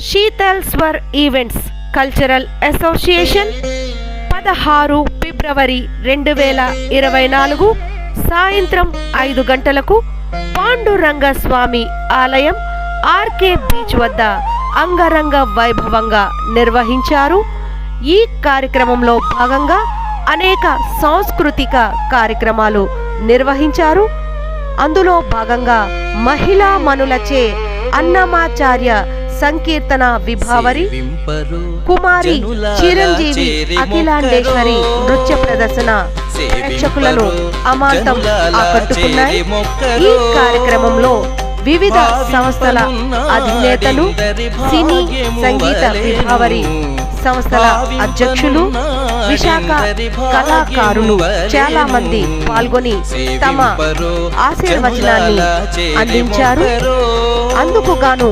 Sheetal స్వర్ events cultural association 16 ఫిబ్రవరి 2024 సాయంత్రం 5 గంటలకు పాండురంగ స్వామి ఆలయం ఆర్కే బీచ్ వద్ద అంగరంగ వైభవంగా నిర్వహించారు. ఈ కార్యక్రమంలో భాగంగా అనేక సాంస్కృతిక కార్యక్రమాలు నిర్వహించారు. అందులో భాగంగా మహిళా మనులచే అన్నమాచార్య సంకీర్తన విభావరి, కుమారి చిరంజీవి అఖిలాండేశ్వరి నృత్య ప్రదర్శన ప్రేక్షకులను అమాంతం ఆకట్టుకున్నాయి. ఈ కార్యక్రమంలో వివిధ సంస్థల అధినేతలు, సినీ సంగీత విభావరి సంస్థల అధ్యక్షులు, విశాఖ కళాకారులు చాలా మంది పాల్గొని తమ ఆశీర్వచనాన్ని అందించారు. అందుకు గాను